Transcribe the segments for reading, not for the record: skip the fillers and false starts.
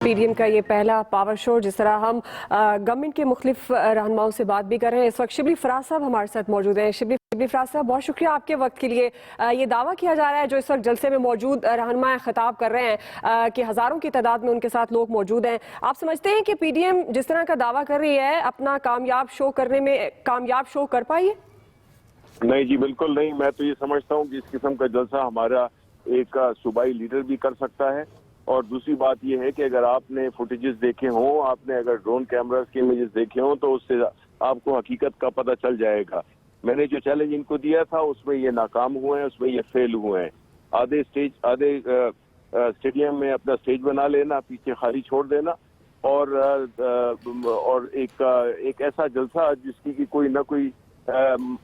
PDM का ये पहला पावर शो, जिस तरह हम गवर्नमेंट के मुख्तलिफ रहनुमाओं से बात भी कर रहे हैं। इस वक्त शिबली फराज साहब हमारे साथ मौजूद हैं। शिबली फराज साहब, बहुत शुक्रिया आपके वक्त के लिए। ये दावा किया जा रहा है, जो इस वक्त जलसे में मौजूद रहनुमा खिताब कर रहे हैं, कि हज़ारों की तादाद में उनके साथ लोग मौजूद हैं। आप समझते हैं कि पीडीएम जिस तरह का दावा कर रही है, अपना कामयाब शो कर पाई है? नहीं जी, बिल्कुल नहीं। मैं तो ये समझता हूँ कि इस किस्म का जलसा हमारा एक सूबाई लीडर भी कर सकता है। और दूसरी बात यह है कि अगर आपने फुटेजेस देखे हों, आपने अगर ड्रोन कैमरास के इमेजेस देखे हों, तो उससे आपको हकीकत का पता चल जाएगा। मैंने जो चैलेंज इनको दिया था उसमें ये नाकाम हुए हैं, उसमें ये फेल हुए हैं। आधे स्टेडियम में अपना स्टेज बना लेना, पीछे खाली छोड़ देना, और एक ऐसा जलसा जिसकी की कोई ना कोई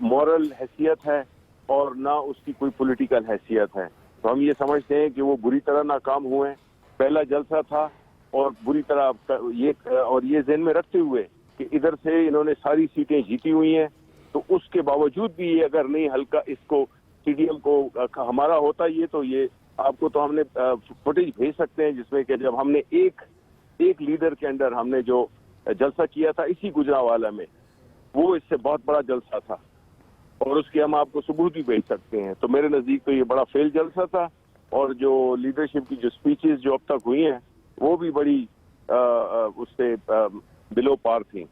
मॉरल हैसियत है और ना उसकी कोई पॉलिटिकल हैसियत है। तो हम ये समझते हैं कि वो बुरी तरह नाकाम हुए हैं। पहला जलसा था और बुरी तरह ये ज़हन में रखते हुए कि इधर से इन्होंने सारी सीटें जीती हुई हैं, तो उसके बावजूद भी ये अगर नहीं हल्का इसको सीडीएम को हमारा होता ये, तो ये आपको तो हमने फुटेज भेज सकते हैं जिसमें कि जब हमने एक लीडर के अंडर हमने जो जलसा किया था इसी गुजरांवाला में, वो इससे बहुत बड़ा जलसा था और उसके हम आपको सबूत भी भेज सकते हैं। तो मेरे नज़दीक तो ये बड़ा फेल जलसा था और जो लीडरशिप की जो स्पीचेस जो अब तक हुई हैं वो भी बड़ी उससे बिलो पार थी।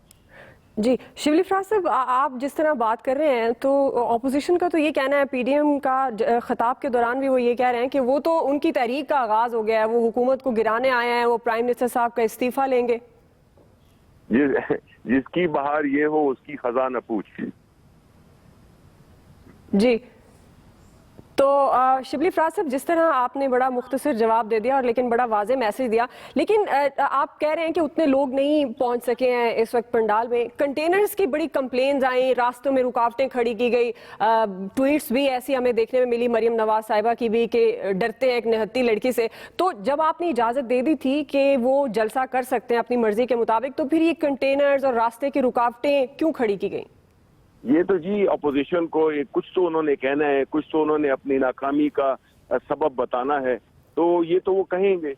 जी शिबली फराज साहब, आप जिस तरह बात कर रहे हैं, तो अपोजिशन का तो ये कहना है, पीडीएम का खिताब के दौरान भी वो ये कह रहे हैं कि वो तो उनकी तहरीक का आगाज हो गया है, वो हुकूमत को गिराने आए हैं, वो प्राइम मिनिस्टर साहब का इस्तीफा लेंगे। जिसकी बहार ये हो उसकी खजा न पूछ। जी, तो शिबली फराज साहब, जिस तरह आपने बड़ा मुख्तसर जवाब दे दिया और लेकिन बड़ा वाज़े मैसेज दिया, लेकिन आप कह रहे हैं कि उतने लोग नहीं पहुंच सके हैं इस वक्त पंडाल में। कंटेनर्स की बड़ी कंप्लेंट्स आई, रास्तों में रुकावटें खड़ी की गई, ट्वीट्स भी ऐसी हमें देखने में मिली मरियम नवाज साहिबा की भी, कि डरते हैं एक निहत्ती लड़की से। तो जब आपने इजाज़त दे दी थी कि वो जलसा कर सकते हैं अपनी मर्जी के मुताबिक, तो फिर ये कंटेनर्स और रास्ते की रुकावटें क्यों खड़ी की गई? ये तो जी अपोजिशन को कुछ तो उन्होंने कहना है, कुछ तो उन्होंने अपनी नाकामी का सबब बताना है, तो ये तो वो कहेंगे।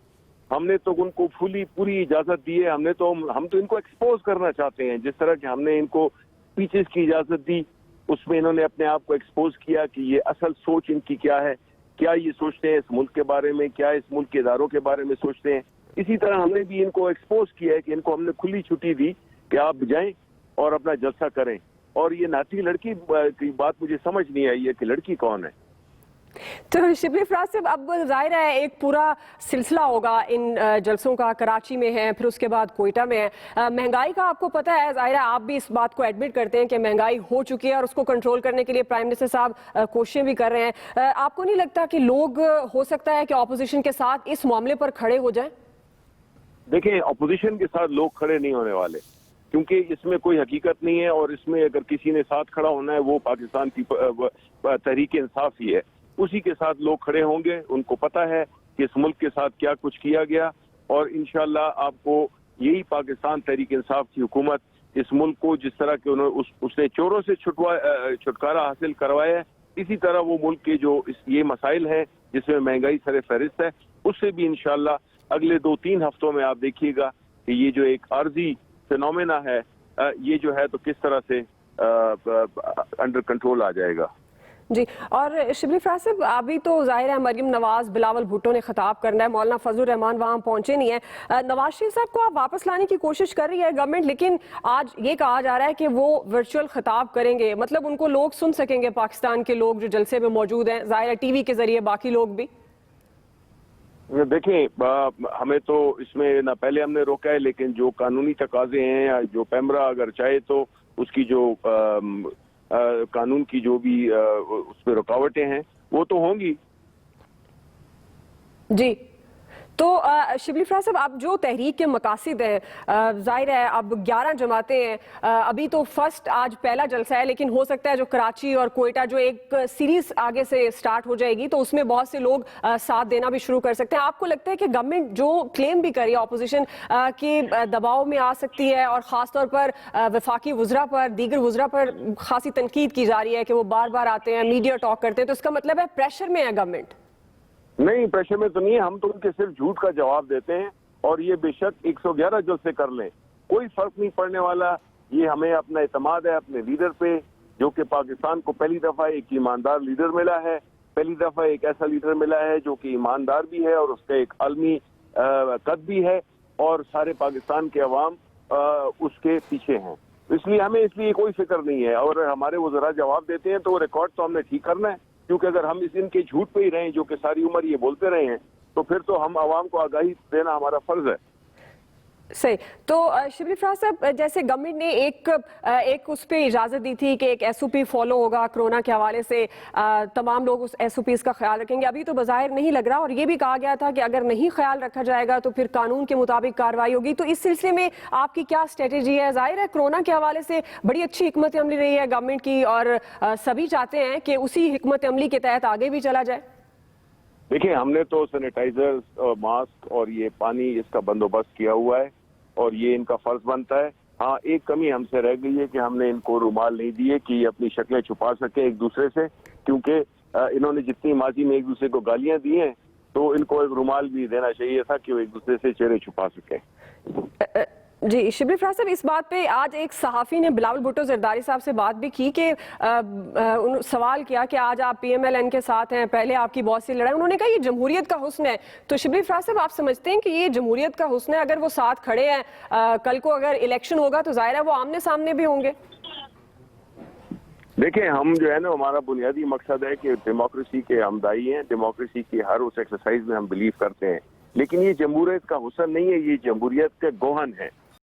हमने तो उनको पूरी इजाजत दी है। हम तो इनको एक्सपोज करना चाहते हैं। जिस तरह कि हमने इनको स्पीचेस की इजाजत दी, उसमें इन्होंने अपने आप को एक्सपोज किया कि ये असल सोच इनकी क्या है, क्या ये सोचते हैं इस मुल्क के बारे में, क्या इस मुल्क के इदारों के बारे में सोचते हैं। इसी तरह हमने भी इनको एक्सपोज किया है कि इनको हमने खुली छुट्टी दी कि आप जाएं और अपना जलसा करें। और ये नाती लड़की की बात मुझे समझ नहीं आई है कि लड़की कौन है। तो शिबली फराज साहब, अब जाहिर है एक पूरा सिलसिला होगा इन जलसों का। कराची में है, फिर उसके बाद कोयटा में है। महंगाई का आपको पता है, जाहिर है आप भी इस बात को एडमिट करते हैं कि महंगाई हो चुकी है और उसको कंट्रोल करने के लिए प्राइम मिनिस्टर साहब कोशिशें भी कर रहे हैं। आपको नहीं लगता कि लोग, हो सकता है कि अपोजिशन के साथ इस मामले पर खड़े हो जाएं? देखें, अपोजिशन के साथ लोग खड़े नहीं होने वाले, क्योंकि इसमें कोई हकीकत नहीं है। और इसमें अगर किसी ने साथ खड़ा होना है वो पाकिस्तान की तहरीक इंसाफ ही है, उसी के साथ लोग खड़े होंगे। उनको पता है कि इस मुल्क के साथ क्या कुछ किया गया, और इंशाल्लाह आपको यही पाकिस्तान तहरीक इंसाफ की हुकूमत इस मुल्क को जिस तरह के उसने चोरों से छुटकारा हासिल करवाया है, इसी तरह वो मुल्क के जो ये मसाइल हैं जिसमें महंगाई सर फहरिस्त है, उससे भी इंशाल्लाह अगले 2-3 हफ्तों में आप देखिएगा कि ये जो एक आर्जी फिनोमेना है, ये जो है तो किस तरह से अंडर कंट्रोल आ जाएगा। जी, और शिबली फराज साहब, अभी तो जाहिर है मरियम नवाज, बिलावल भुट्टो ने खिताब करना है, मौलाना फजलुर रहमान वहाँ पहुंचे नहीं है। नवाज शरीफ साहब को आप वापस लाने की कोशिश कर रही है गवर्नमेंट, लेकिन आज ये कहा जा रहा है कि वो वर्चुअल खिताब करेंगे, मतलब उनको लोग सुन सकेंगे, पाकिस्तान के लोग जो जलसे में मौजूद हैं, जाहिर है टीवी के जरिए बाकी लोग भी। देखें, हमें तो इसमें ना पहले हमने रोका है, लेकिन जो कानूनी तकाजे हैं या जो पैमरा अगर चाहे तो उसकी जो कानून की जो भी उस पर रुकावटें हैं वो तो होंगी। जी, तो शिबली फराज साहब, अब जो तहरीक के मकासिद हैं, जाहिर है अब 11 जमातें हैं, अभी तो फर्स्ट आज पहला जलसा है, लेकिन हो सकता है जो कराची और कोयटा जो एक सीरीज आगे से स्टार्ट हो जाएगी, तो उसमें बहुत से लोग साथ देना भी शुरू कर सकते हैं। आपको लगता है कि गवर्नमेंट जो क्लेम भी कर रही है अपोजिशन कि दबाव में आ सकती है, और ख़ासतौर पर वफाकी वज़रा पर, दीगर वज़रा पर खासी तनकीद की जा रही है कि वो बार बार आते हैं, मीडिया टॉक करते हैं, तो इसका मतलब है प्रेशर में है गवर्नमेंट? नहीं, प्रेशर में तो नहीं है। हम तो उनके सिर्फ झूठ का जवाब देते हैं اور یہ بے شک 111 جلسے کر لیں، کوئی فرق نہیں پڑنے والا. یہ ہمیں اپنا اعتماد ہے اپنے لیڈر پہ، جو کہ پاکستان کو پہلی دفعہ ایک ایماندار لیڈر ملا ہے، پہلی دفعہ ایک ایسا لیڈر ملا ہے جو کہ ایماندار بھی ہے اور اس کا ایک عالمی قد بھی ہے، اور سارے پاکستان کے عوام اس کے پیچھے ہیں. اس لیے ہمیں اس لیے کوئی فکر نہیں ہے. اور ہمارے وزراء جواب دیتے ہیں تو وہ ریکارڈ تو ہم نے ٹھیک کرنا ہے، کیونکہ اگر ہم ان کے جھوٹ پہ ہی رہیں جو کہ ساری عمر یہ بولتے رہے ہیں تو پھر تو ہم عوام کو آگاہی دینا ہمارا فرض ہے. صحیح. تو شبلی فراز صاحب، جیسے گورنمنٹ نے ایک اس پہ اجازت دی تھی کہ ایک ایس او پی فالو ہوگا کرونا کے حوالے سے، تمام لوگ اس ایس او پیز کا خیال رکھیں گے. ابھی تو بظاہر نہیں لگ رہا، اور یہ بھی کہا گیا تھا کہ اگر نہیں خیال رکھا جائے گا تو پھر قانون کے مطابق کارروائی ہوگی. تو اس سلسلے میں آپ کی کیا اسٹریٹجی ہے؟ ظاہر ہے کرونا کے حوالے سے بڑی اچھی حکمت عملی رہی ہے گورنمنٹ کی، اور سبھی چاہتے ہیں کہ اسی حکمت عملی کے تحت آگے بھی چلا جائے. دیکھیں، ہم نے تو سینیٹائزر اور ماسک اور یہ پانی اس کا بندوبست کیا ہوا ہے، اور یہ ان کا فرض بنتا ہے. ہاں، ایک کمی ہم سے رہ گئی ہے کہ ہم نے ان کو رومال نہیں دیے کہ یہ اپنی شکلیں چھپا سکیں ایک دوسرے سے، کیونکہ انہوں نے جتنی ماضی میں ایک دوسرے کو گالیاں دی ہیں تو ان کو ایک رومال بھی دینا چاہیے تھا کہ وہ ایک دوسرے سے چہرے چھپا سکیں. جی شبلی فراز صاحب، اس بات پہ آج ایک صحافی نے بلاول بھٹو زرداری صاحب سے بات بھی کی کہ سوال کیا کہ آج آپ پی ایم ایل این کے ساتھ ہیں، پہلے آپ کی بہت سی لڑائی. انہوں نے کہا یہ جمہوریت کا حسن ہے. تو شبلی فراز صاحب، آپ سمجھتے ہیں کہ یہ جمہوریت کا حسن ہے؟ اگر وہ ساتھ کھڑے ہیں، کل کو اگر الیکشن ہوگا تو ظاہر ہے وہ آمنے سامنے بھی ہوں گے. دیکھیں، ہم جو ہے نا، ہمارا بنیادی مقصد ہے کہ ڈیموکریسی کے ہمدائی ہیں، ڈیموکریسی کی ہر اس ایکسرسائز میں ہم بلیو کرتے ہیں، لیکن یہ جمہوریت کا حسن نہیں ہے، یہ جمہوریت کے گوہن ہے.